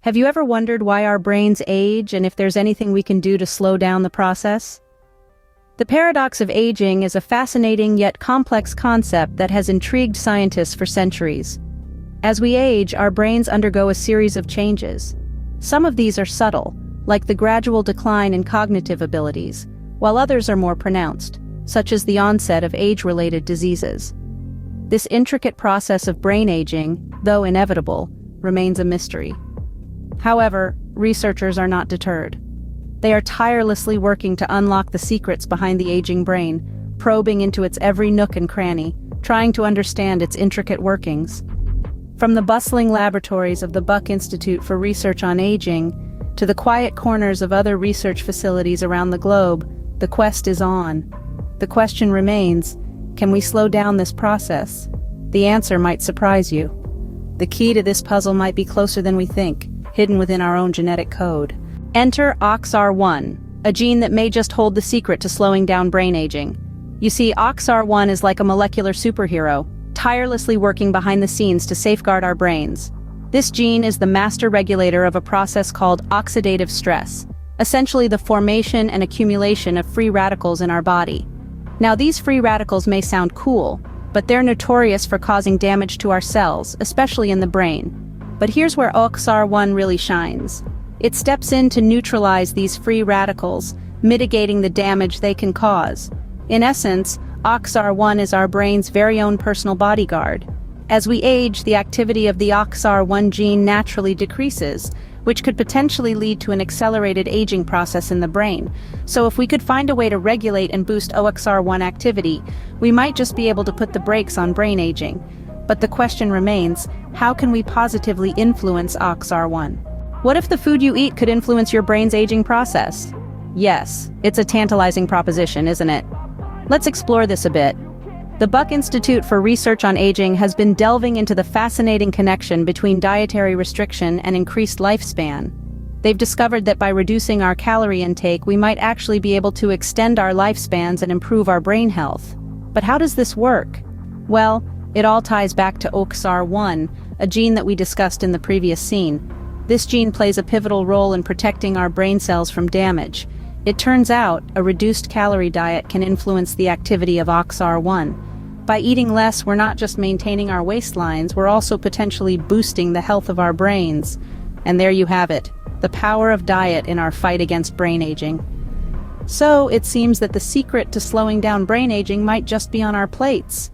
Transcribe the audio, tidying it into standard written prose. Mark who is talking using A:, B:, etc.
A: Have you ever wondered why our brains age and if there's anything we can do to slow down the process? The paradox of aging is a fascinating yet complex concept that has intrigued scientists for centuries. As we age, our brains undergo a series of changes. Some of these are subtle, like the gradual decline in cognitive abilities, while others are more pronounced, such as the onset of age-related diseases. This intricate process of brain aging, though inevitable, remains a mystery. However, researchers are not deterred. They are tirelessly working to unlock the secrets behind the aging brain, probing into its every nook and cranny, trying to understand its intricate workings. From the bustling laboratories of the Buck Institute for Research on Aging to the quiet corners of other research facilities around the globe, the quest is on. The question remains, can we slow down this process? The answer might surprise you. The key to this puzzle might be closer than we think, hidden within our own genetic code. Enter OXR1, a gene that may just hold the secret to slowing down brain aging. You see, OXR1 is like a molecular superhero, tirelessly working behind the scenes to safeguard our brains. This gene is the master regulator of a process called oxidative stress, essentially the formation and accumulation of free radicals in our body. Now, these free radicals may sound cool, but they're notorious for causing damage to our cells, especially in the brain. But here's where OXR1 really shines. It steps in to neutralize these free radicals, mitigating the damage they can cause. In essence, OXR1 is our brain's very own personal bodyguard. As we age, the activity of the OXR1 gene naturally decreases, which could potentially lead to an accelerated aging process in the brain. So if we could find a way to regulate and boost OXR1 activity, we might just be able to put the brakes on brain aging. But the question remains, how can we positively influence OXR1? What if the food you eat could influence your brain's aging process? Yes, it's a tantalizing proposition, isn't it? Let's explore this a bit. The Buck Institute for Research on Aging has been delving into the fascinating connection between dietary restriction and increased lifespan. They've discovered that by reducing our calorie intake, we might actually be able to extend our lifespans and improve our brain health. But how does this work? Well, it all ties back to OXR1, a gene that we discussed in the previous scene. This gene plays a pivotal role in protecting our brain cells from damage. It turns out, a reduced calorie diet can influence the activity of OXR1. By eating less, we're not just maintaining our waistlines, we're also potentially boosting the health of our brains. And there you have it, the power of diet in our fight against brain aging. So, it seems that the secret to slowing down brain aging might just be on our plates.